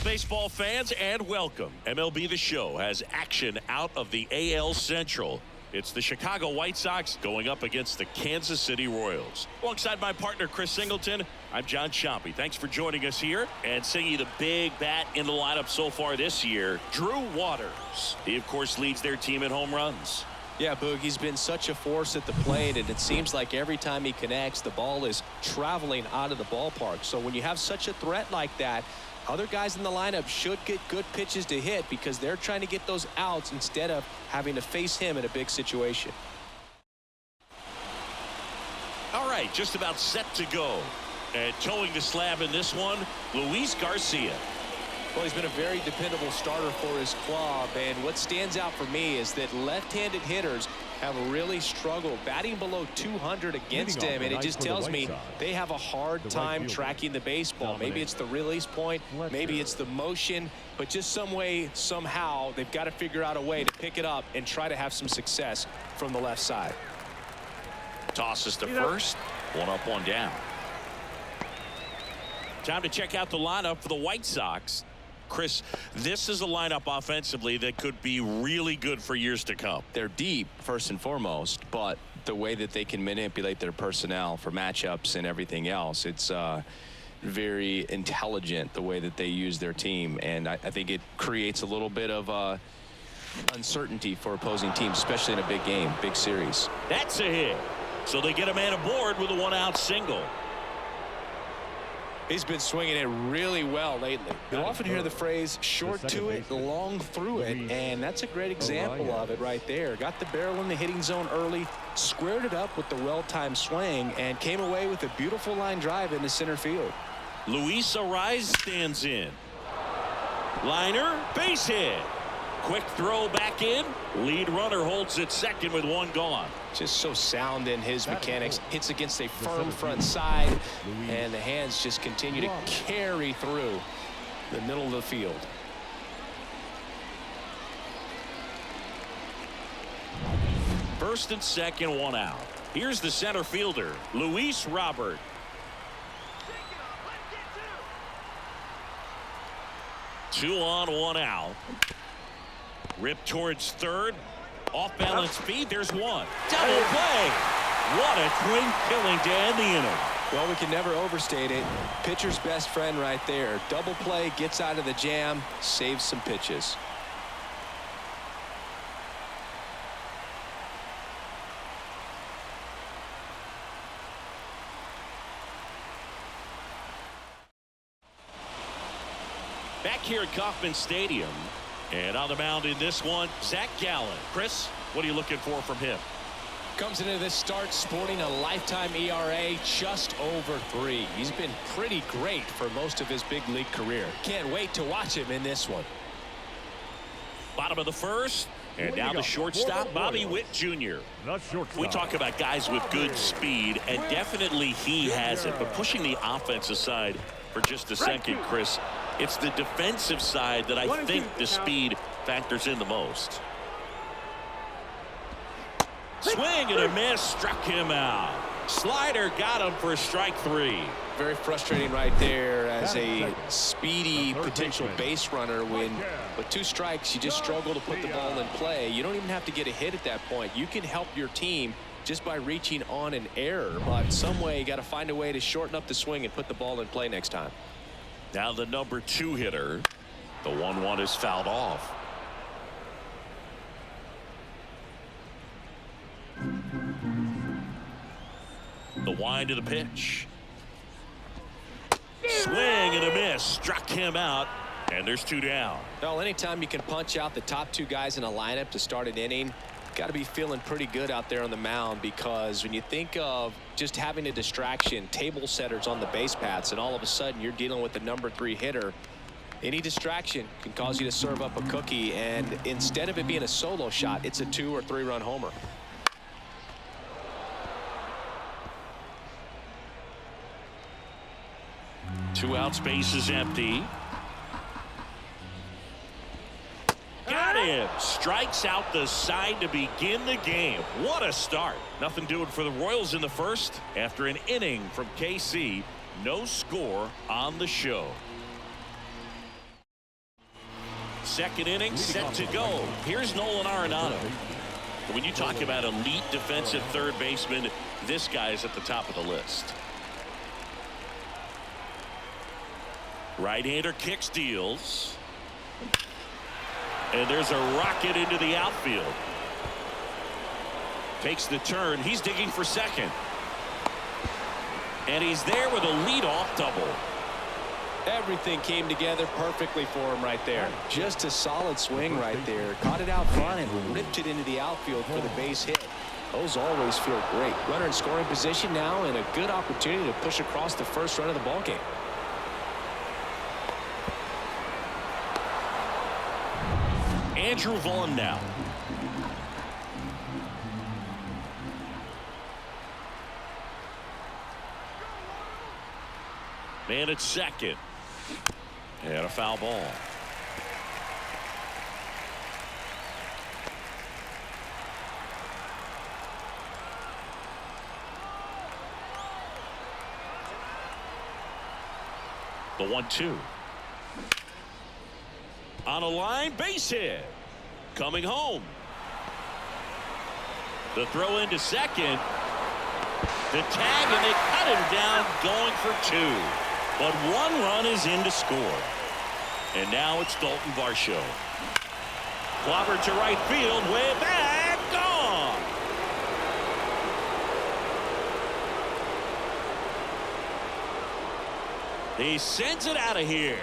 baseball fans, and welcome. MLB The Show has action out of the AL Central. It's the Chicago White Sox going up against the Kansas City Royals. Alongside my partner, Chris Singleton, I'm John Chompy. Thanks for joining us here. And singing the big bat in the lineup so far this year, Drew Waters. He, of course, leads their team in home runs. Yeah, Boog, he's been such a force at the plate, and it seems like every time he connects, the ball is traveling out of the ballpark. So when you have such a threat like that, other guys in the lineup should get good pitches to hit because they're trying to get those outs instead of having to face him in a big situation. All right, just about set to go. And towing the slab in this one, Luis Garcia. Well, he's been a very dependable starter for his club, and what stands out for me is that left-handed hitters have really struggled batting below 200 against him, and it just tells me they have a hard time tracking the baseball. Maybe it's the release point, maybe it's the motion, but just some way, somehow, they've got to figure out a way to pick it up and try to have some success from the left side. Tosses to first, one up, one down. Time to check out the lineup for the White Sox. Chris, this is a lineup offensively that could be really good for years to come. They're deep, first and foremost, but the way that they can manipulate their personnel for matchups and everything else, it's very intelligent the way that they use their team, and I think it creates a little bit of uncertainty for opposing teams, especially in a big game, big series. That's a hit. So they get a man aboard with a one-out single. He's been swinging it really well lately. You'll often hear the phrase short to it, long through it, and that's a great example of it right there. Got the barrel in the hitting zone early, squared it up with the well-timed swing, and came away with a beautiful line drive into center field. Luis Arraez stands in. Liner, base hit. Quick throw back in. Lead runner holds it second with one gone. Just so sound in his mechanics. Hits against a firm front side, and the hands just continue to carry through the middle of the field. First and second, one out. Here's the center fielder, Luis Robert. Two on, one out. Rip towards third. Off balance feed. There's one. Double play. What a twin killing to end the inning. Well, we can never overstate it. Pitcher's best friend right there. Double play, gets out of the jam, saves some pitches. Back here at Kauffman Stadium. And on the mound in this one, Zach Gallen. Chris, what are you looking for from him? Comes into this start sporting a lifetime ERA just over 3. He's been pretty great for most of his big league career. Can't wait to watch him in this one. Bottom of the first. And now the shortstop, Bobby Witt Jr. We talk about guys with good speed, and definitely he has it. But pushing the offense aside for just a second, Chris, it's the defensive side that I think the speed factors in the most. Swing and a miss, struck him out. Slider got him for strike 3. Very frustrating right there as a speedy potential base runner when with 2 strikes you just struggle to put the ball in play. You don't even have to get a hit at that point. You can help your team just by reaching on an error, but some way you got to find a way to shorten up the swing and put the ball in play next time. Now the number 2 hitter. The 1-1 is fouled off. The wind of the pitch. Swing and a miss. Struck him out. And there's 2 down. Well, anytime you can punch out the top 2 guys in a lineup to start an inning, got to be feeling pretty good out there on the mound, because when you think of just having a distraction, table setters on the base paths, and all of a sudden you're dealing with the number 3 hitter, any distraction can cause you to serve up a cookie, and instead of it being a solo shot, it's a 2 or 3 run homer. Two out, space is empty. Got him. Strikes out the side to begin the game. What a start. Nothing doing for the Royals in the first. After an inning from KC, no score on the show. second inning set to go. Here's Nolan Arenado. When you talk about elite defensive third baseman, this guy is at the top of the list. Right-hander kicks, deals. And there's a rocket into the outfield. Takes the turn. He's digging for second. And he's there with a leadoff double. Everything came together perfectly for him right there. Just a solid swing right there. Caught it out front and ripped it into the outfield for the base hit. Those always feel great. Runner in scoring position now, and a good opportunity to push across the first run of the ballgame. Andrew Vaughn now. Man at second. And a foul ball. The 1-2. On a line, base hit. Coming home. The throw into second. The tag, and they cut him down, going for two. But one run is in to score. And now it's Dalton Varsho. Clobbered to right field, way back, gone. He sends it out of here.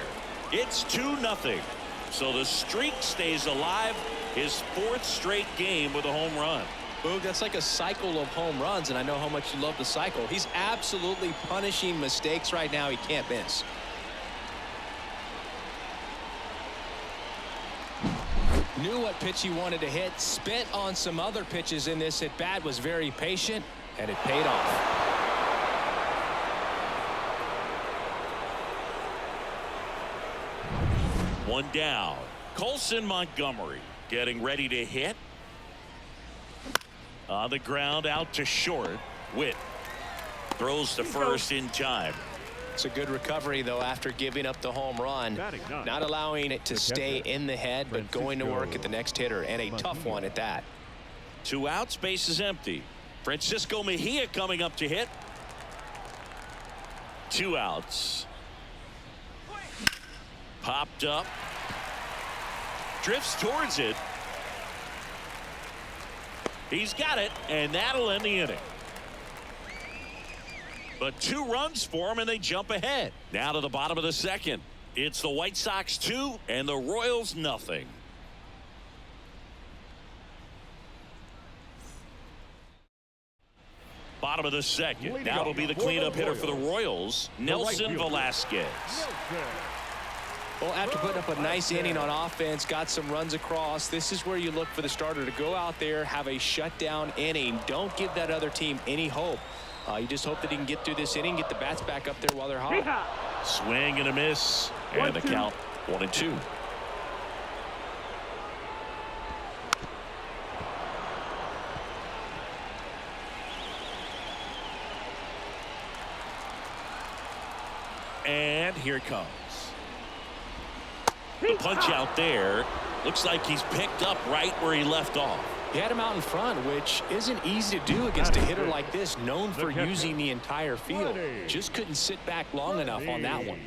It's 2-0. So the streak stays alive. His fourth straight game with a home run. Boog, that's like a cycle of home runs, and I know how much you love the cycle. He's absolutely punishing mistakes right now he can't miss. Knew what pitch he wanted to hit, spit on some other pitches in this at bat, was very patient, and it paid off. One down. Colson Montgomery getting ready to hit. On the ground, out to short. Witt throws to first in time. It's a good recovery, though, after giving up the home run. Not allowing it to stay in the head, but going to work at the next hitter, and a tough one at that. 2 outs, base is empty. Francisco Mejia coming up to hit. 2 outs. Popped up. Drifts towards it. He's got it, and that'll end the inning. But 2 runs for him, and they jump ahead. Now to the bottom of the second. It's the White Sox 2 and the Royals nothing. Bottom of the second. Now it'll be the cleanup hitter for the Royals, Nelson Velasquez. Well, after putting up a nice inning on offense, got some runs across, this is where you look for the starter to go out there, have a shutdown inning. Don't give that other team any hope. You just hope that he can get through this inning, get the bats back up there while they're hot. Swing and a miss. And the count 1-2. And here it comes. The punch out there. Looks like he's picked up right where he left off. He had him out in front, which isn't easy to do against a hitter like this, known for using the entire field. Just couldn't sit back long enough on that one.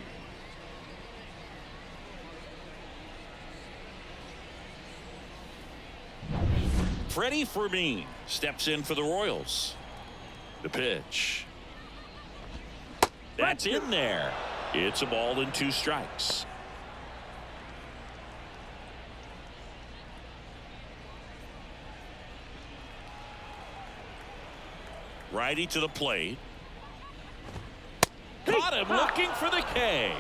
Freddie Fermin steps in for the Royals. The pitch. That's in there. It's a ball and 2 strikes. Righty to the plate. Caught him looking for the K.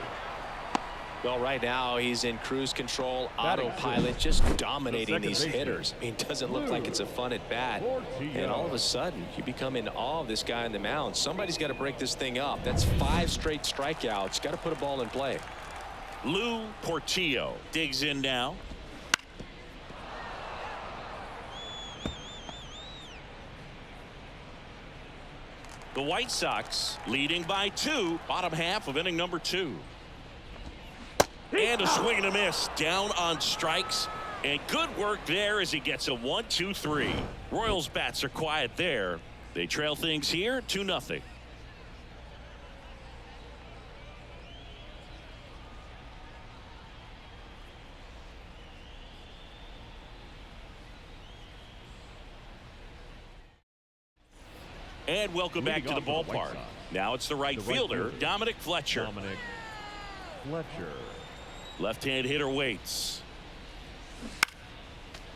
Well, right now he's in cruise control, autopilot, just dominating these hitters. I mean, it doesn't look like it's a fun at bat. And all of a sudden, you become in awe of this guy on the mound. Somebody's got to break this thing up. That's 5 straight strikeouts. Got to put a ball in play. Lou Portillo digs in now. The White Sox leading by 2, bottom half of inning number 2. And a swing and a miss. Down on strikes. And good work there as he gets a 1-2-3. Royals bats are quiet there. They trail things here 2-0. And welcome back to the ballpark. Now it's the right fielder, Dominic Fletcher. Left-hand hitter waits.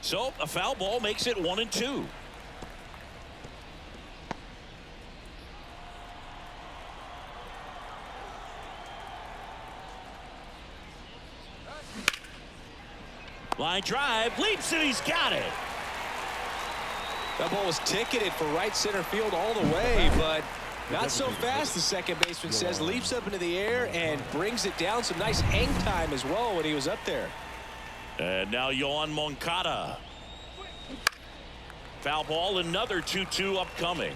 So a foul ball makes it 1-2. Line drive, leaps and he's got it. That ball was ticketed for right center field all the way, but not so fast, the second baseman says. Leaps up into the air and brings it down. Some nice hang time as well when he was up there. And now Yohan Moncada. Foul ball, another 2-2 upcoming.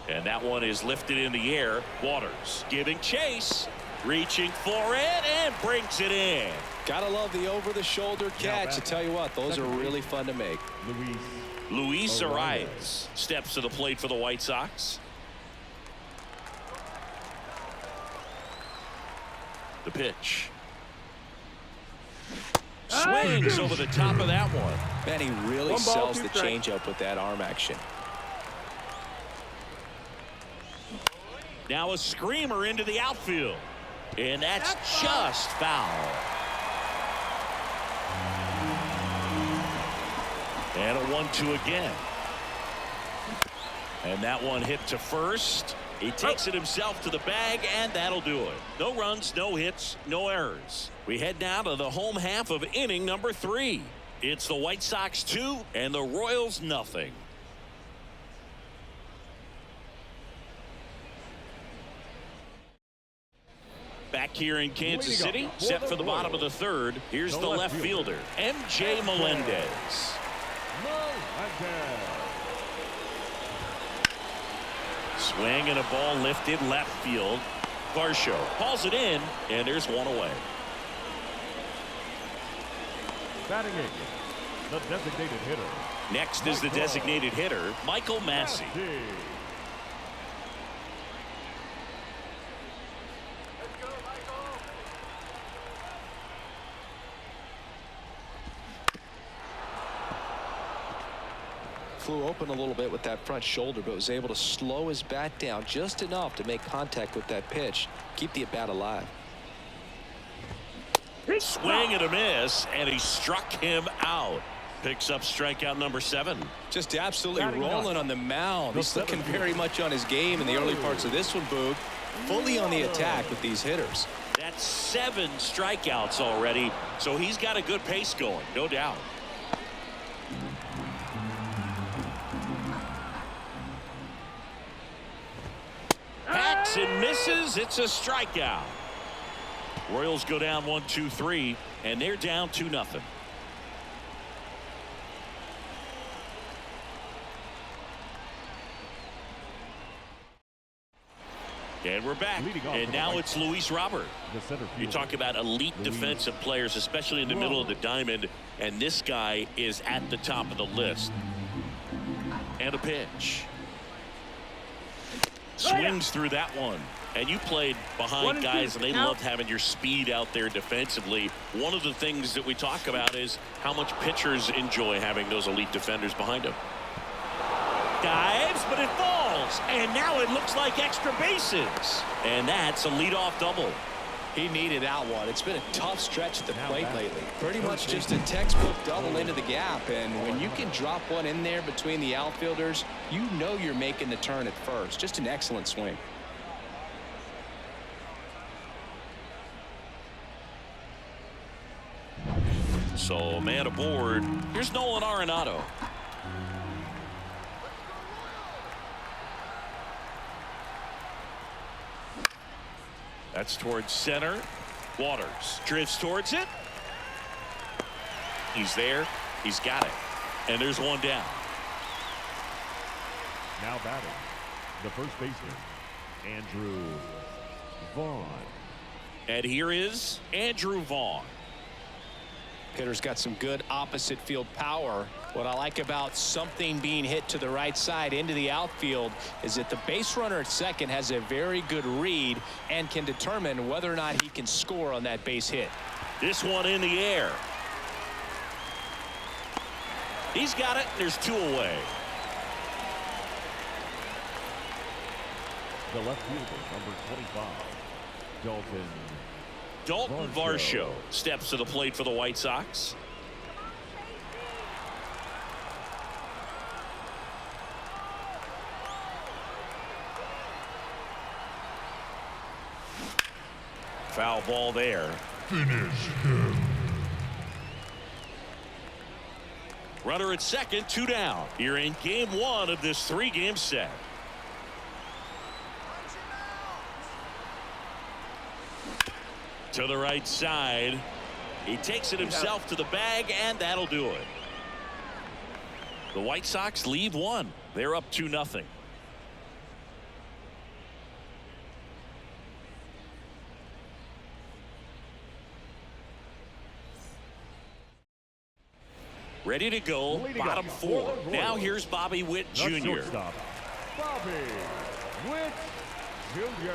And that one is lifted in the air. Waters giving chase, reaching for it, and brings it in. Gotta love the over-the-shoulder catch. I tell you what, those are really fun to make. Luis Arias steps to the plate for the White Sox. The pitch. Swings over the top of that one. Man, he really sells the changeup with that arm action. Now a screamer into the outfield. And that's just foul. And a 1-2 again. And that one hit to first. He takes it himself to the bag, and that'll do it. No runs, no hits, no errors. We head now to the home half of inning number 3. It's the White Sox 2 and the Royals nothing. Back here in Kansas City, set for the bottom of the third. Here's the left fielder, MJ Melendez. Swing and a ball lifted left field. Varsho hauls it in, and there's one away. Batting eighth, the designated hitter. Next is the designated hitter, Michael Massey. Flew open a little bit with that front shoulder, but was able to slow his bat down just enough to make contact with that pitch, keep the at-bat alive. Swing and a miss, and he struck him out. Picks up strikeout number 7. Just absolutely rolling on the mound. He's looking very much on his game in the early parts of this one, Boog. Fully on the attack with these hitters. That's 7 strikeouts already, so he's got a good pace going, no doubt. Hacks and misses. It's a strikeout. Royals go down 1-2-3, and they're down 2-0. And we're back, and now it's Luis Robert. You talk about elite defensive players, especially in the middle of the diamond, and this guy is at the top of the list. And a pitch. Swings through that one. And you played behind guys, and they loved having your speed out there defensively. One of the things that we talk about is how much pitchers enjoy having those elite defenders behind them. Dives, but it falls. And now it looks like extra bases. And that's a leadoff double. He needed that one. It's been a tough stretch at the plate lately. Pretty much just a textbook double into the gap. And when you can drop one in there between the outfielders, you know you're making the turn at first. Just an excellent swing. So man aboard. Here's Nolan Arenado. That's towards center. Waters drifts towards it. He's there. He's got it. And there's one down. Now batting, the first baseman, Andrew Vaughn. And here is Andrew Vaughn. Hitter's got some good opposite field power. What I like about something being hit to the right side into the outfield is that the base runner at second has a very good read and can determine whether or not he can score on that base hit. This one in the air. He's got it. There's two away. The left fielder, number 25, Dalton Varsho steps to the plate for the White Sox. Foul ball there. Finish him. Runner at second, 2 down. Here in game 1 of this 3-game set. To the right side. He takes it himself to the bag, and that'll do it. The White Sox lead 1. They're up 2-0. Ready to go, bottom 4. Now here's Bobby Witt Jr. Bobby Witt Jr.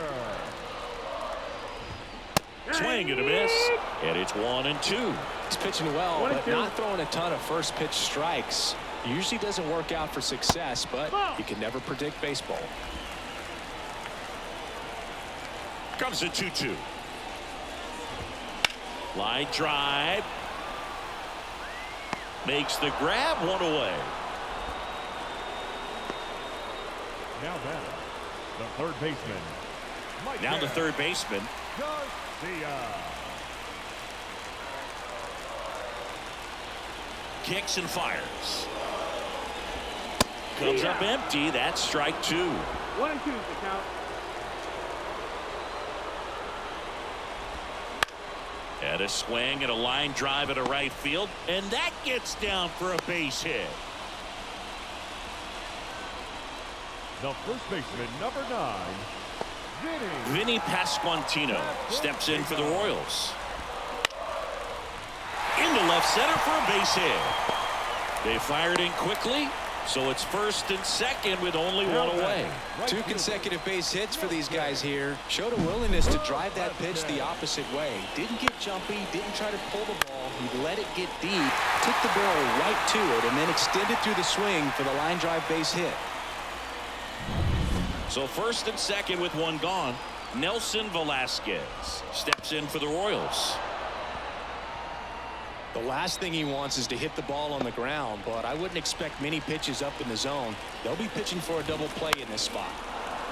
Swing and a miss, and it's 1-2. He's pitching well, but not throwing a ton of first pitch strikes. Usually doesn't work out for success, but you can never predict baseball. Comes a 2-2. Line drive. Makes the grab, 1 away. Now batting, the third baseman. Now the third baseman. Kicks and fires. Comes up empty. That's strike 2. 1-2 the count. And a swing and a line drive at a right field, and that gets down for a base hit. The first baseman, number 9, Vinny Pasquantino steps in for the Royals. Into left center for a base hit. They fired in quickly, so it's first and second with only 1 away. 2 consecutive base hits for these guys here. Showed a willingness to drive that pitch the opposite way. Didn't get jumpy, didn't try to pull the ball. He let it get deep, took the barrel right to it, and then extended through the swing for the line drive base hit. So first and second with 1 gone. Nelson Velasquez steps in for the Royals. The last thing he wants is to hit the ball on the ground, but I wouldn't expect many pitches up in the zone. They'll be pitching for a double play in this spot.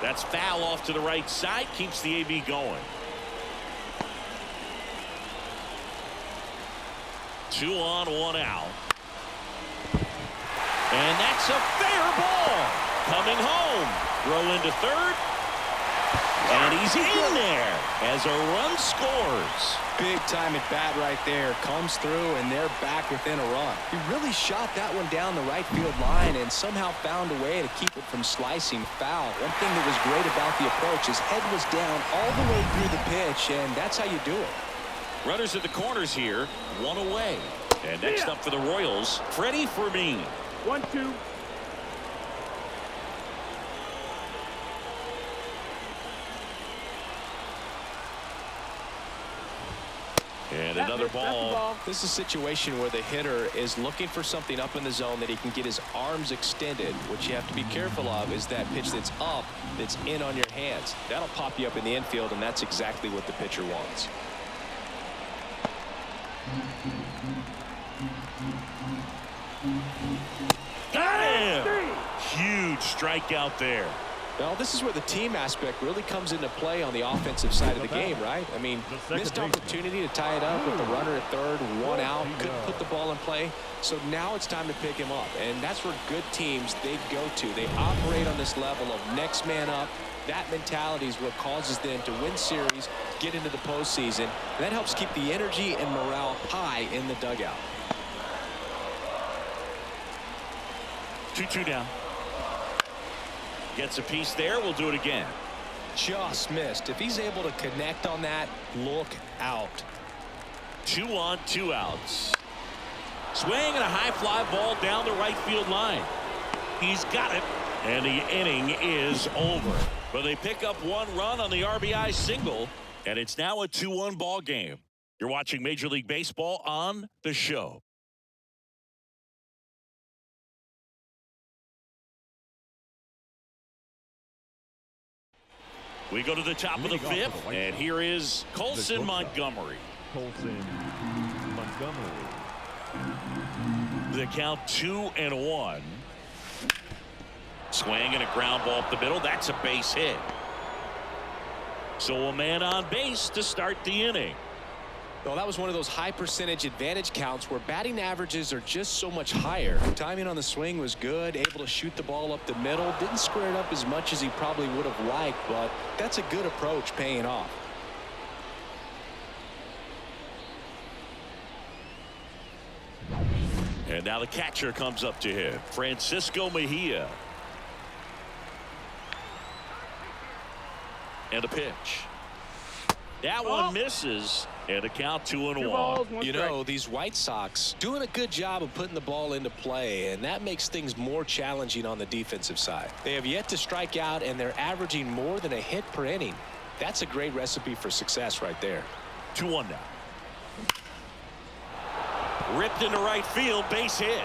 That's foul off to the right side, keeps the AB going. 2 on, 1 out. And that's a fair ball. Coming home. Throw into third. And he's in there as a run scores. Big time at bat right there. Comes through, and they're back within a run. He really shot that one down the right field line and somehow found a way to keep it from slicing foul. One thing that was great about the approach, his head was down all the way through the pitch, and that's how you do it. Runners at the corners here, 1 away. And next up for the Royals, Freddie Fermin. 1-2. And another ball. This is a situation where the hitter is looking for something up in the zone that he can get his arms extended. What you have to be careful of is that pitch that's up, that's in on your hands. That'll pop you up in the infield, and that's exactly what the pitcher wants. Got him! Huge strikeout there. Well, this is where the team aspect really comes into play on the offensive side of the game, right? I mean, missed opportunity to tie it up with the runner at third, 1 out, couldn't put the ball in play. So now it's time to pick him up, and that's where good teams, they go to. They operate on this level of next man up. That mentality is what causes them to win series, get into the postseason. That helps keep the energy and morale high in the dugout. 2-2 now. Gets a piece there. We'll do it again. Just missed. If he's able to connect on that, look out. 2 on, 2 outs. Swing and a high fly ball down the right field line. He's got it, and the inning is over. But they pick up 1 run on the RBI single, and it's now a 2-1 ball game. You're watching Major League Baseball on The Show. We go to the top of the 5th, and here is Colson Montgomery. Colson Montgomery. The count 2-1. Swing and a ground ball up the middle. That's a base hit. So a man on base to start the inning. Well, that was one of those high percentage advantage counts where batting averages are just so much higher. Timing on the swing was good, able to shoot the ball up the middle. Didn't square it up as much as he probably would have liked, but that's a good approach paying off. And now the catcher comes up to him, Francisco Mejia. And a pitch. That one misses, and a count 2-1. You know, these White Sox doing a good job of putting the ball into play, and that makes things more challenging on the defensive side. They have yet to strike out, and they're averaging more than a hit per inning. That's a great recipe for success right there. 2-1 now. Ripped into right field, base hit.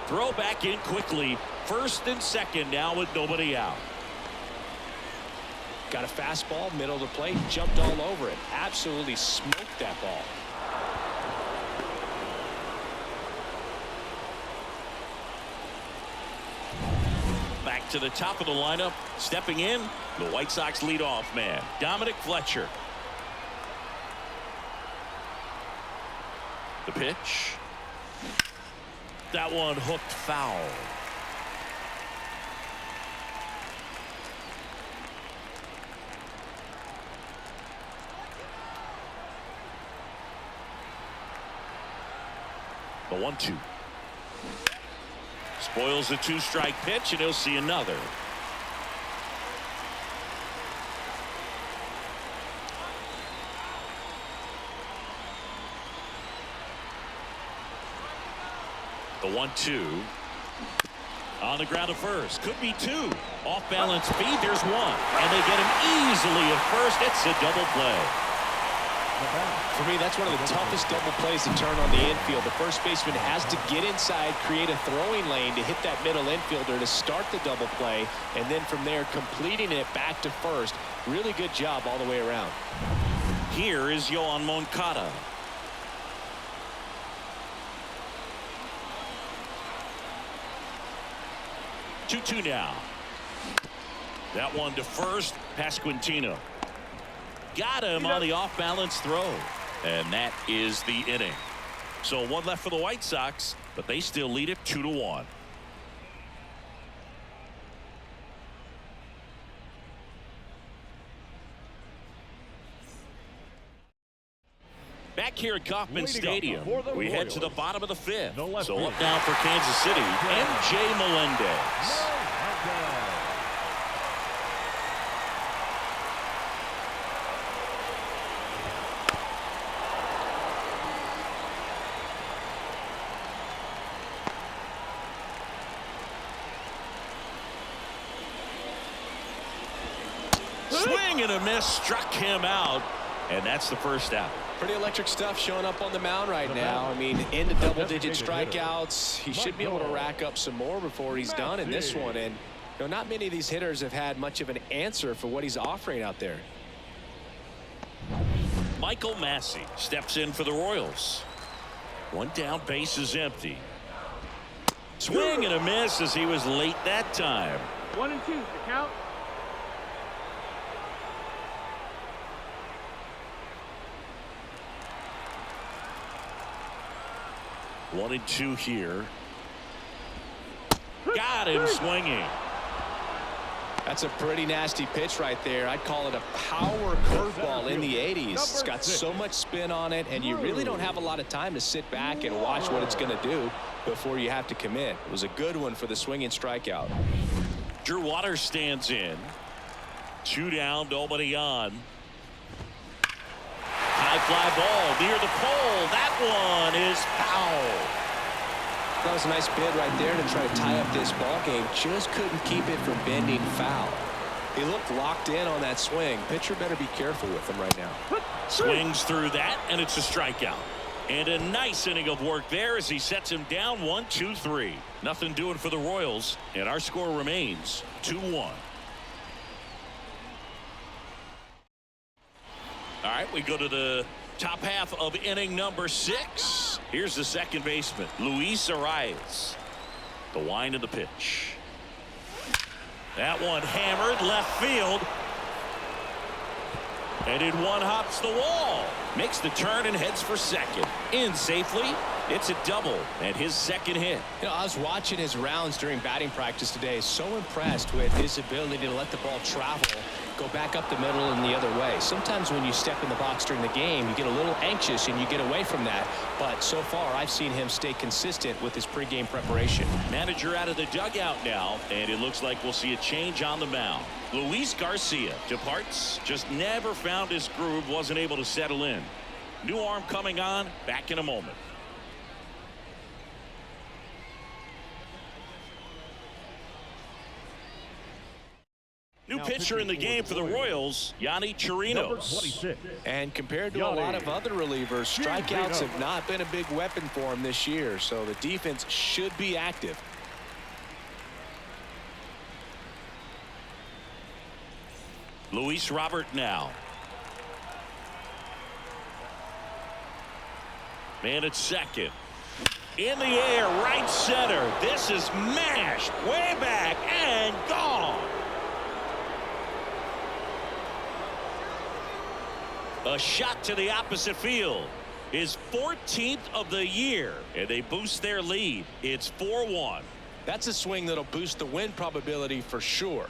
Throw back in quickly. First and second now with nobody out. Got a fastball, middle of the plate, jumped all over it. Absolutely smoked that ball. Back to the top of the lineup. Stepping in, the White Sox leadoff man, Dominic Fletcher. The pitch. That one hooked foul. The 1-2. Spoils the 2-strike pitch, and he'll see another. The 1-2. On the ground at first. Could be 2. Off balance feed. There's 1. And they get him easily at first. It's a double play. For me, that's one of the toughest double plays to turn on the infield. The first baseman has to get inside, create a throwing lane to hit that middle infielder to start the double play, and then from there completing it back to first. Really good job all the way around. Here is Yoan Moncada. Two now. That one to first. Pasquantino. Got him on the off-balance throw. And that is the inning. So 1 left for the White Sox, but they still lead it 2-1. Back here at Kauffman Stadium, we head to the bottom of the 5th. So up now for Kansas City, MJ Melendez. Swing and a miss, struck him out, and that's the first out. Pretty electric stuff showing up on the mound right now. I mean, into double-digit strikeouts. He should be able to rack up some more before he's done in this one. And you know, not many of these hitters have had much of an answer for what he's offering out there. Michael Massey steps in for the Royals. 1 down, base is empty. Swing and a miss as he was late that time. 1-2 the count. One and 2 here. Got him swinging. That's a pretty nasty pitch right there. I'd call it a power curveball in the 80s. It's got so much spin on it, and you really don't have a lot of time to sit back and watch what it's going to do before you have to commit. It was a good one for the swinging strikeout. Drew Waters stands in. 2 down, nobody on. High fly ball near the pole. That one is foul. That was a nice bid right there to try to tie up this ball game. Just couldn't keep it from bending foul. He looked locked in on that swing. Pitcher better be careful with him right now. Swings through that, and it's a strikeout. And a nice inning of work there as he sets him down 1-2-3. Nothing doing for the Royals, and our score remains 2-1. All right, we go to the top half of inning number 6. Here's the second baseman, Luis Arias. The wind of the pitch. That one hammered left field. And in one hops the wall. Makes the turn and heads for second. In safely. It's a double and his second hit. You know, I was watching his rounds during batting practice today. So impressed with his ability to let the ball travel, go back up the middle and the other way. Sometimes when you step in the box during the game, you get a little anxious and you get away from that. But so far, I've seen him stay consistent with his pregame preparation. Manager out of the dugout now, and it looks like we'll see a change on the mound. Luis Garcia departs. Just never found his groove, wasn't able to settle in. New arm coming on, back in a moment. New pitcher in the game for the Royals, Yonny Chirinos. And compared to a lot of other relievers, strikeouts have not been a big weapon for him this year, so the defense should be active. Luis Robert now. Man at second. In the air, right center. This is mashed way back and gone. A shot to the opposite field. His 14th of the year, and they boost their lead. It's 4-1. That's a swing that'll boost the win probability for sure.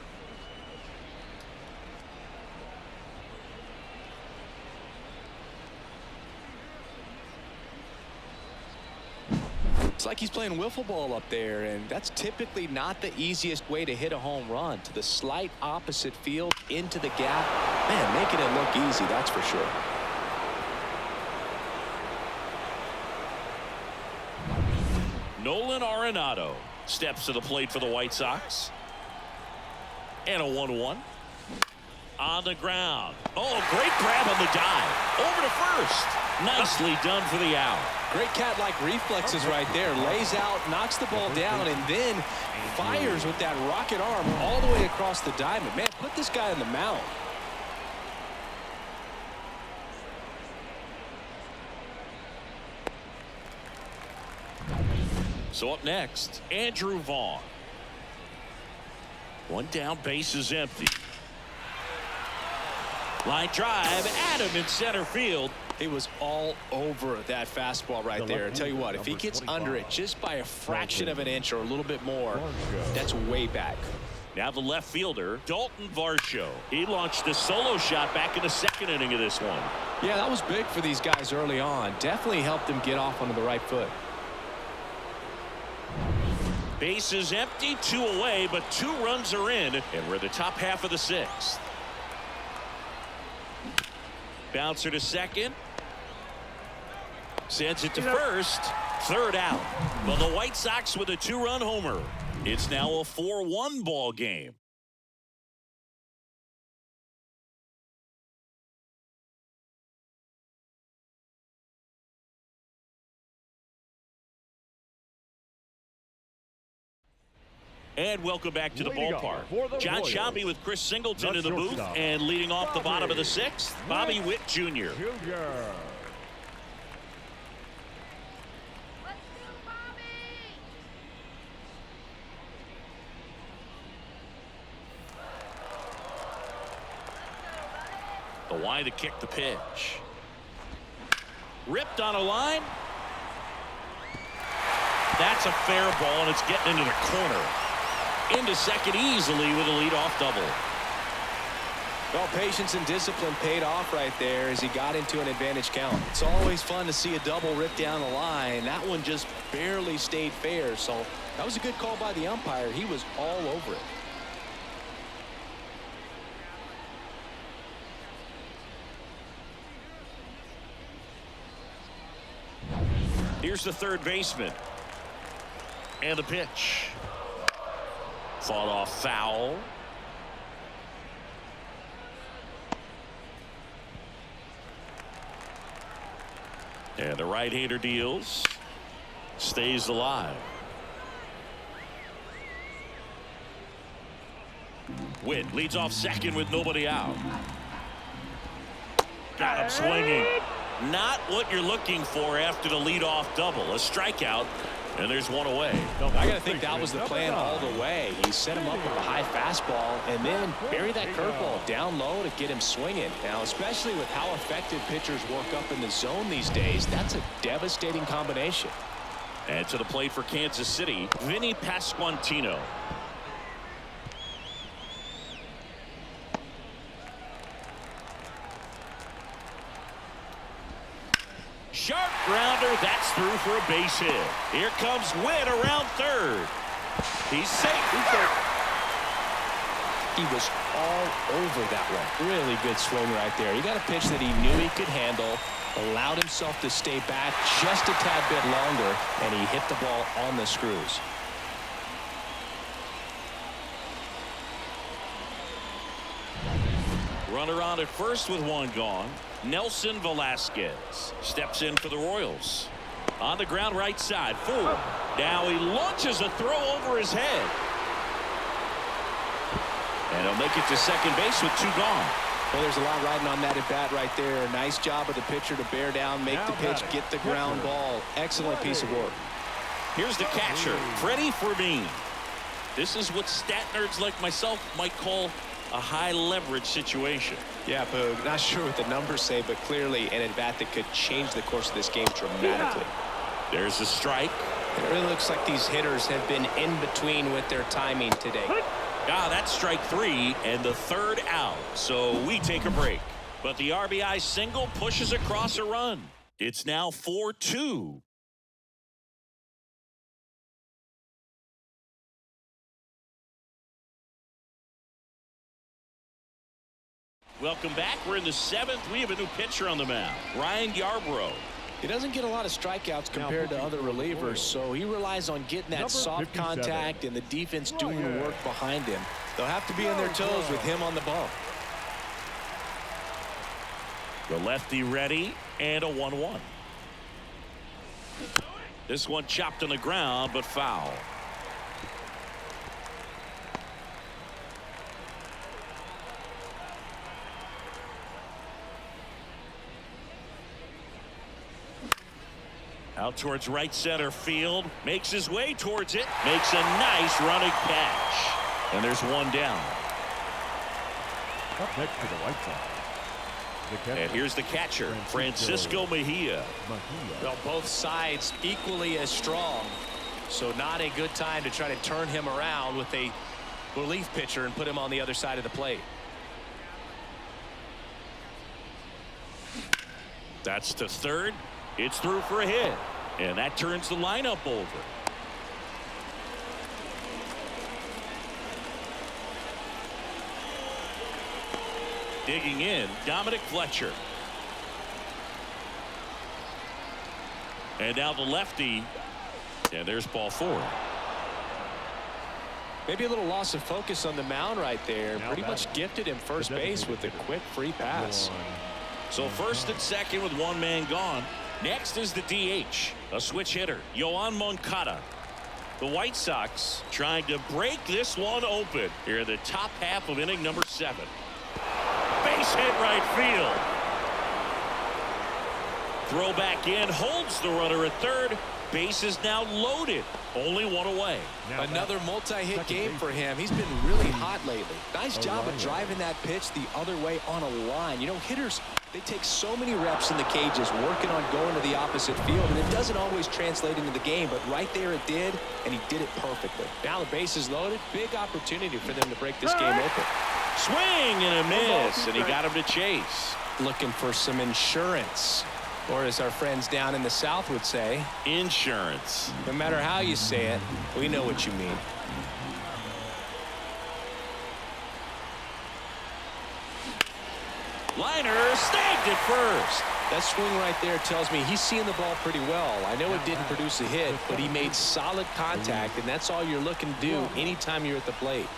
It's like he's playing wiffle ball up there, and that's typically not the easiest way to hit a home run. To the slight opposite field, into the gap. Man, making it look easy, that's for sure. Nolan Arenado steps to the plate for the White Sox. And a 1-1. On the ground. Oh, great grab on the dive. Over to first. Nicely done for the out. Great cat-like reflexes right there. Lays out, knocks the ball down, and then fires with that rocket arm all the way across the diamond. Man, put this guy on the mound. So up next, Andrew Vaughn. One down, base is empty. Line drive, Adam in center field. He was all over that fastball right there. I tell you what, if he gets under it just by a fraction of an inch or a little bit more, that's way back. Now the left fielder, Dalton Varsho. He launched a solo shot back in the second inning of this one. Yeah, that was big for these guys early on. Definitely helped them get off onto the right foot. Base is empty, 2 away, but 2 runs are in, and we're the top half of the 6th. Bouncer to second. Sends it to first. Third out. Well, the White Sox with a 2-run homer. It's now a 4-1 ball game. And welcome back to the ballpark. John Shambi with Chris Singleton in the booth, and leading off the bottom of the 6th, Bobby Witt Jr. The wide to kick the pitch. Ripped on a line. That's a fair ball, and it's getting into the corner. into second easily with a leadoff double. Well, patience and discipline paid off right there as he got into an advantage count. It's always fun to see a double rip down the line. That one just barely stayed fair, so that was a good call by the umpire. He was all over it. Here's the third baseman. And the pitch. Fought off foul. And the right-hander deals. Stays alive. Witt leads off second with nobody out. Got him swinging. Not what you're looking for after the leadoff double. A strikeout, and there's one away. I got to think that was the plan all the way. He set him up with a high fastball and then bury that curveball down low to get him swinging. Now, especially with how effective pitchers work up in the zone these days, that's a devastating combination. And to the plate for Kansas City, Vinny Pasquantino. Sharp grounder, that's through for a base hit. Here comes Witt around third. He's safe. He was all over that one. Really good swing right there. He got a pitch that he knew he could handle, allowed himself to stay back just a tad bit longer, and he hit the ball on the screws. Runner on at first with one gone. Nelson Velasquez steps in for the Royals. On the ground right side. Full. Now he launches a throw over his head. And he'll make it to second base with two gone. Well, there's a lot riding on that at bat right there. Nice job of the pitcher to bear down, make the pitch, get the ground ball. Excellent piece of work. Here's the catcher, Freddie Fermin. This is what stat nerds like myself might call a high leverage situation. Yeah, Boog, not sure what the numbers say, but clearly an at-bat that could change the course of this game dramatically. There's a strike. It really looks like these hitters have been in between with their timing today. That's strike three and the third out. So we take a break. But the RBI single pushes across a run. It's now 4-2. Welcome back. We're in the seventh. We have a new pitcher on the mound, Ryan Yarbrough. He doesn't get a lot of strikeouts compared to other relievers, so he relies on getting that soft contact and the defense doing the work behind him. They'll have to be on their toes with him on the bump. The lefty ready, and a 1-1. This one chopped on the ground, but foul. Out towards right center field. Makes his way towards it. Makes a nice running catch. And there's one down. Up next to the White Sox. And here's the catcher, Francisco Mejia. Well, both sides equally as strong. So not a good time to try to turn him around with a relief pitcher and put him on the other side of the plate. That's to third. It's through for a hit. And that turns the lineup over. Digging in, Dominic Fletcher. And now the lefty. And there's ball four. Maybe a little loss of focus on the mound right there. Pretty much gifted him first base with a quick free pass. So first and second with one man gone. Next is the DH, a switch hitter, Yoan Moncada. The White Sox trying to break this one open here in the top half of inning number 7. Base hit right field. Throw back in, holds the runner at third. Base is now loaded. Only one away. Another multi-hit game for him. He's been really hot lately. Nice job of driving that pitch the other way on a line. You know, hitters They take so many reps in the cages working on going to the opposite field, and it doesn't always translate into the game, but right there it did, and he did it perfectly. Now the base is loaded. Big opportunity for them to break this game open. Swing and a miss, and he got him to chase. Looking for some insurance, or as our friends down in the South would say, insurance. No matter how you say it, we know what you mean. Liner snagged it first. That swing right there tells me he's seeing the ball pretty well. I know it didn't produce a hit, but he made solid contact, and that's all you're looking to do anytime you're at the plate.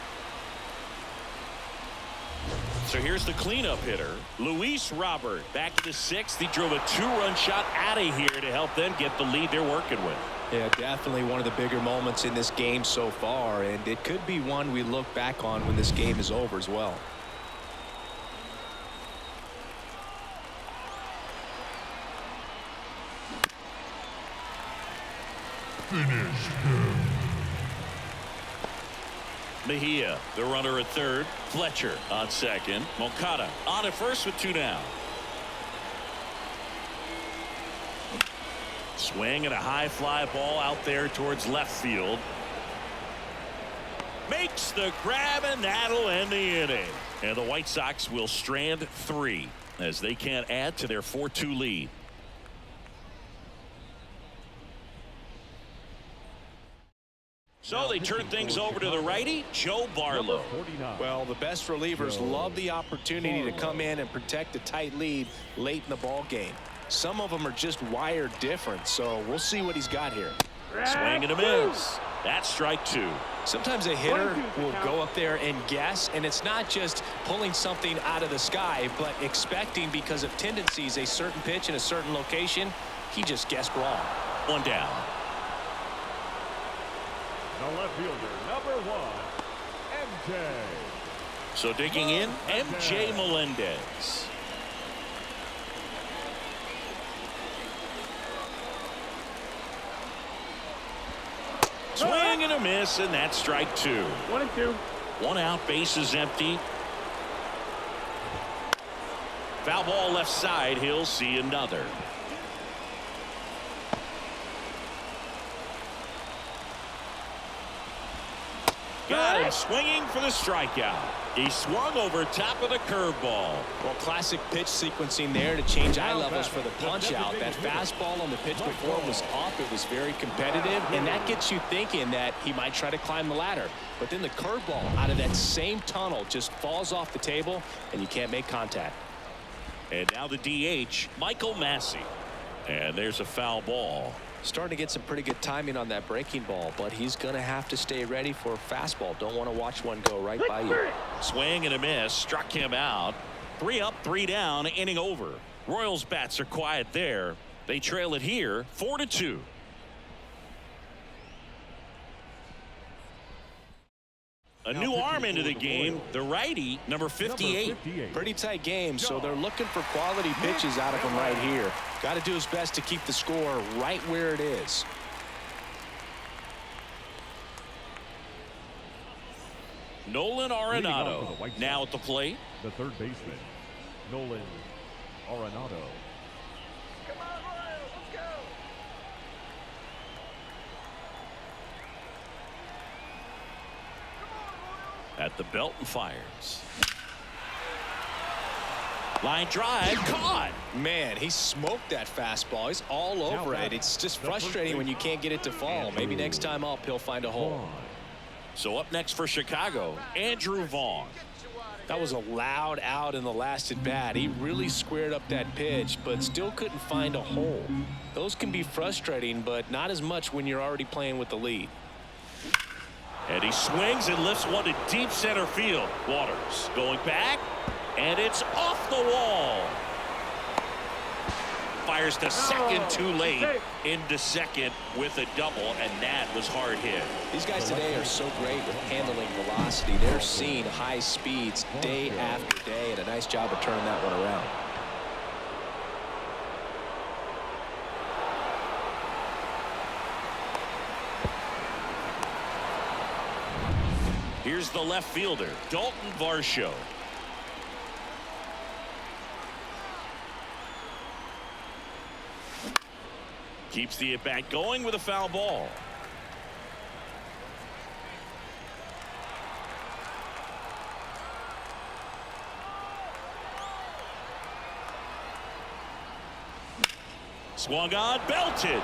So here's the cleanup hitter, Luis Robert. Back in the sixth, he drove a 2-run shot out of here to help them get the lead they're working with. Yeah, definitely one of the bigger moments in this game so far, and it could be one we look back on when this game is over as well. Finish him. Mejia, the runner at third. Fletcher on second. Moncada on at first with 2 down. Swing and a high fly ball out there towards left field. Makes the grab, and that'll end the inning. And the White Sox will strand 3 as they can't add to their 4-2 lead. So they turn things over to the righty, Joe Barlow. Well, the best relievers love the opportunity to come in and protect a tight lead late in the ball game. Some of them are just wired different, so we'll see what he's got here. Swing and a miss. That's strike 2. Sometimes a hitter will go up there and guess, and it's not just pulling something out of the sky, but expecting because of tendencies a certain pitch in a certain location. He just guessed wrong. 1 down. The left fielder, number 1, MJ. So digging in, MJ Melendez. Swing and a miss, and that's strike 2. 1-2. 1 out, base is empty. Foul ball left side, he'll see another. Got him swinging for the strikeout. He swung over top of the curveball. Well, classic pitch sequencing there to change eye levels for the punch out. That fastball on the pitch before was off. It was very competitive, and that gets you thinking that he might try to climb the ladder. But then the curveball out of that same tunnel just falls off the table, and you can't make contact. And now the DH, Michael Massey. And there's a foul ball. Starting to get some pretty good timing on that breaking ball, but he's going to have to stay ready for a fastball. Don't want to watch one go right by you. Swing and a miss, struck him out. 3 up, 3 down, inning over. Royals bats are quiet there. They trail it here, 4-2. A new arm into the game, the righty, number 58. Pretty tight game, so they're looking for quality pitches out of him right here. Got to do his best to keep the score right where it is. Nolan Arenado now at the plate. The third baseman, Nolan Arenado. At the belt and fires. Line drive, caught. Man, he smoked that fastball. He's all over it. It's just frustrating when you can't get it to fall. Maybe next time up he'll find a hole. So up next for Chicago, Andrew Vaughn. That was a loud out in the last at bat. He really squared up that pitch, but still couldn't find a hole. Those can be frustrating, but not as much when you're already playing with the lead. And he swings and lifts one to deep center field. Waters going back, and it's off the wall. Fires to second too late. Into second with a double, and that was hard hit. These guys today are so great with handling velocity. They're seeing high speeds day after day, and a nice job of turning that one around. Here's the left fielder, Dalton Varsho. Keeps the at-bat going with a foul ball. Swung on, belted.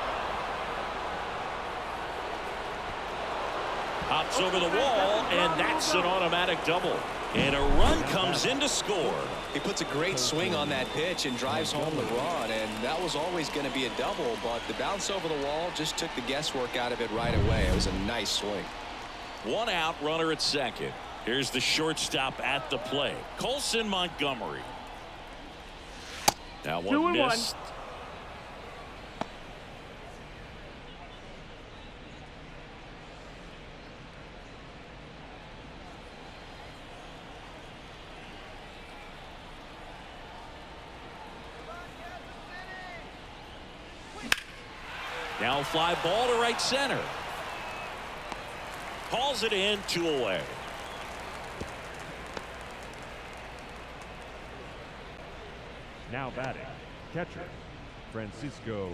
Hops over the wall, and that's an automatic double. And a run comes in to score. He puts a great swing on that pitch and drives home the run, and that was always going to be a double, but the bounce over the wall just took the guesswork out of it right away. It was a nice swing. 1 out, runner at second. Here's the shortstop at the plate, Colson Montgomery. Now one missed. Now fly ball to right center. Calls it in, 2 away. Now batting, catcher, Francisco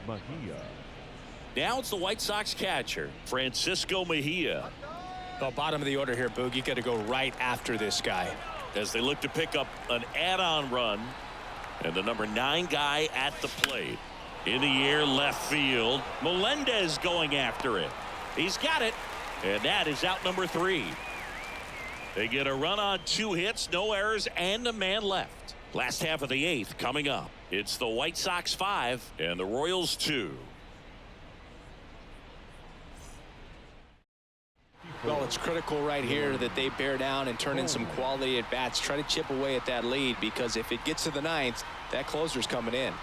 Mejia. Now it's the White Sox catcher, Francisco Mejia. Well, bottom of the order here, Boog. You got to go right after this guy. As they look to pick up an add-on run. And the number 9 guy at the plate. In the air, left field. Melendez going after it. He's got it. And that is out number 3. They get a run on 2 hits, no errors, and a man left. Last half of the 8th coming up. It's the White Sox 5 and the Royals 2. Well, it's critical right here that they bear down and turn in some quality at bats. Try to chip away at that lead, because if it gets to the 9th, that closer's coming in.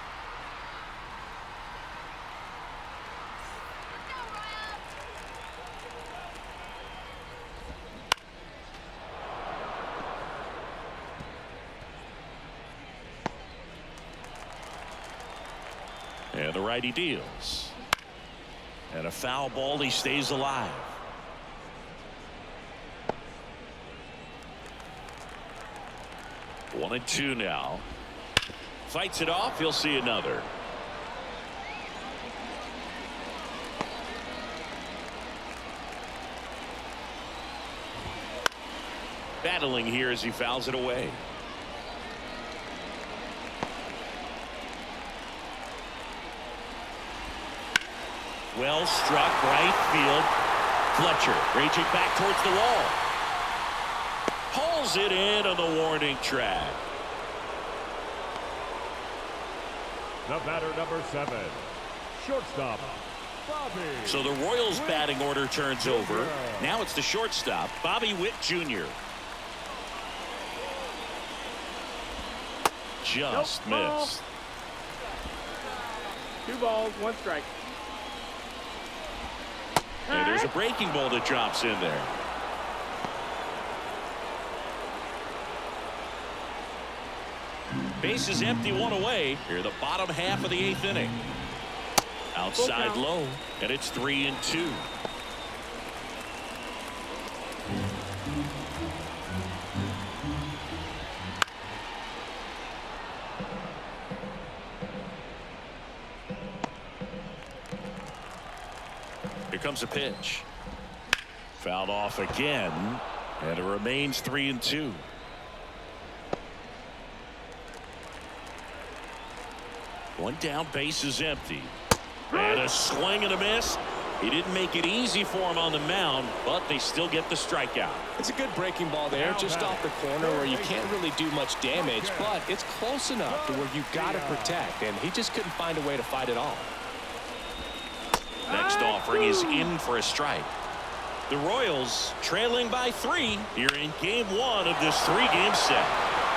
And the righty deals. And a foul ball. He stays alive. One and 2 now. Fights it off. He'll see another. Battling here as he fouls it away. Well struck, right field. Fletcher raging back towards the wall. Hauls it in on the warning track. The batter, number 7, shortstop, Bobby. So the Royals batting order turns over. Now it's the shortstop, Bobby Witt Jr. Just missed. 2 balls, 1 strike. And there's a breaking ball that drops in there. Base is empty, 1 away. Here the bottom half of the 8th inning. Outside low, and it's 3 and 2. Here comes a pitch. Fouled off again, and it remains 3 and 2. One down, base is empty. And a swing and a miss. He didn't make it easy for him on the mound, but they still get the strikeout. It's a good breaking ball there, just off the corner where you can't really do much damage, but it's close enough to where you've got to protect, and he just couldn't find a way to fight it off. Next offering is in for a strike. The Royals trailing by 3 here in game 1 of this 3-game set.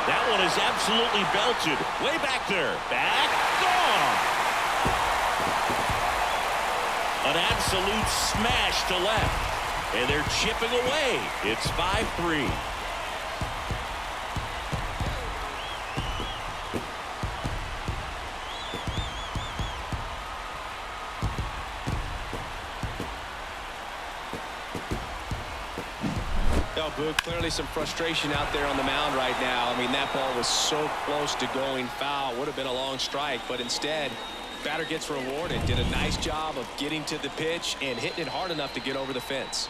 That one is absolutely belted. Way back there. Back. Gone. An absolute smash to left. And they're chipping away. It's 5-3. Boog, clearly some frustration out there on the mound right now. I mean, that ball was so close to going foul. Would have been a long strike, but instead Batter gets rewarded. Did a nice job of getting to the pitch and hitting it hard enough to get over the fence.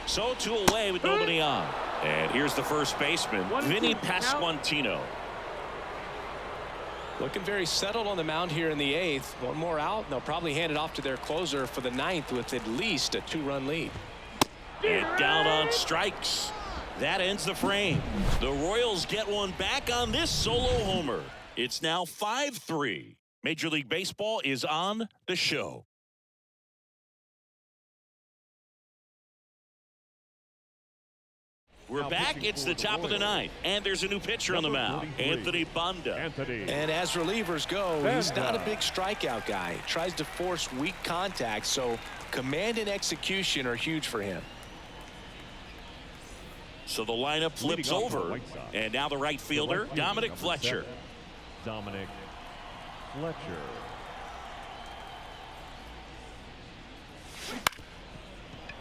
So 2 away with nobody on. And here's the first baseman, Vinny Pasquantino. Looking very settled on the mound here in the 8th. One more out, and they'll probably hand it off to their closer for the 9th with at least a 2-run lead. And down on strikes. That ends the frame. The Royals get one back on this solo homer. It's now 5-3. Major League Baseball is on the show. We're back. It's the top of the 9th, and there's a new pitcher on the mound, Anthony Banda. And as relievers go, he's not a big strikeout guy. He tries to force weak contact, so command and execution are huge for him. So the lineup flips over, and now the right fielder, Dominic Fletcher. Dominic Fletcher.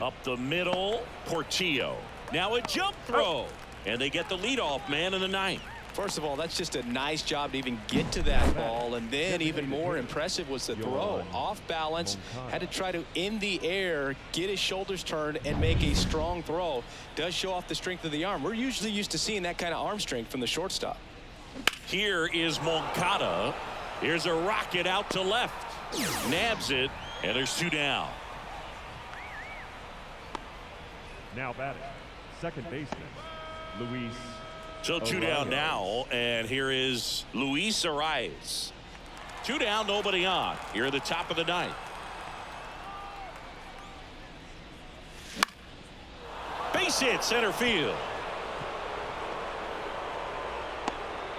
Up the middle, Portillo. Now a jump throw, and they get the leadoff man in the 9th. First of all, that's just a nice job to even get to that ball, and then even more impressive was the throw. Off balance, had to try to in the air, get his shoulders turned, and make a strong throw. Does show off the strength of the arm. We're usually used to seeing that kind of arm strength from the shortstop. Here is Moncada. Here's a rocket out to left. Nabs it, and there's 2 down. Now batting, second baseman, Luis. So 2 down now, and here is Luis Arias. 2 down, nobody on. Here at the top of the 9th. Base hit, center field.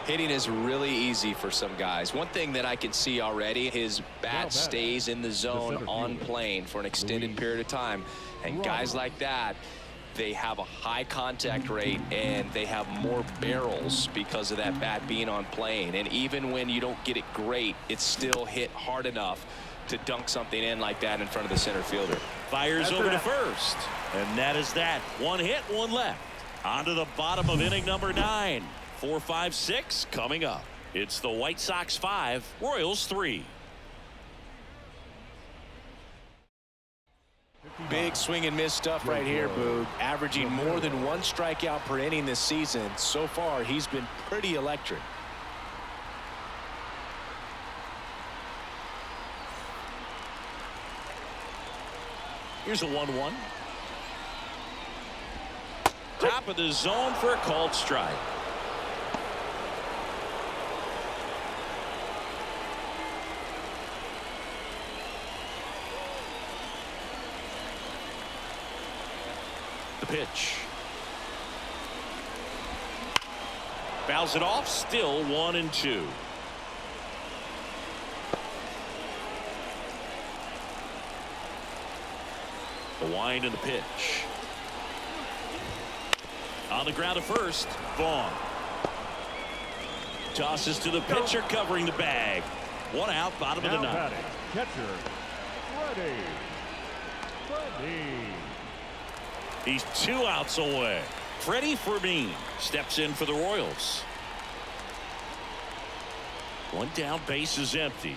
Hitting is really easy for some guys. One thing that I can see already, his bat stays in the zone on plane for an extended period of time. And guys like that, they have a high contact rate and they have more barrels because of that bat being on plane. And even when you don't get it great, it's still hit hard enough to dunk something in like that in front of the center fielder. Fires over to first. And that is that. 1 hit, 1 left. On to the bottom of inning number 9. 4, 5, 6 coming up. It's the White Sox 5, Royals 3. Big swing and miss stuff right here, Boog. Averaging more than 1 strikeout per inning this season. So far, he's been pretty electric. Here's a 1-1. Top of the zone for a called strike. The pitch. Fouls it off. Still 1-2. The wind and the pitch. On the ground at first. Vaughn. Tosses to the pitcher covering the bag. 1 out, bottom of the 9th. Catcher, Freddie. He's 2 outs away. Freddie Fermin steps in for the Royals. 1 down, base is empty.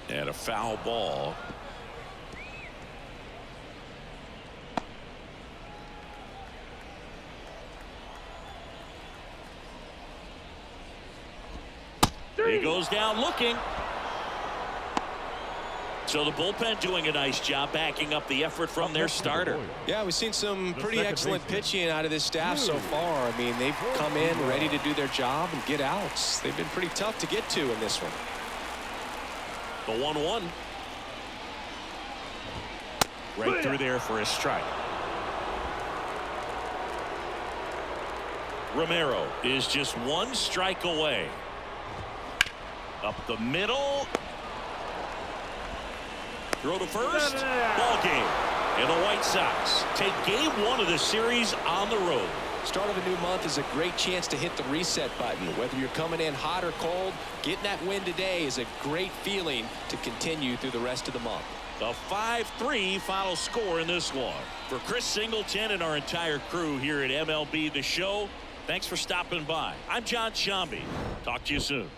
And a foul ball. He goes down looking. So the bullpen doing a nice job backing up the effort from their starter. Yeah, we've seen some pretty excellent pitching out of this staff so far. I mean, they've come in ready to do their job and get outs. They've been pretty tough to get to in this one. The 1-1. Right through there for a strike. Romero is just 1 strike away. Up the middle. Throw to first. Ball game. And the White Sox take game 1 of the series on the road. Start of a new month is a great chance to hit the reset button. Whether you're coming in hot or cold, getting that win today is a great feeling to continue through the rest of the month. The 5-3 final score in this one. For Chris Singleton and our entire crew here at MLB The Show, thanks for stopping by. I'm John Shambi. Talk to you soon.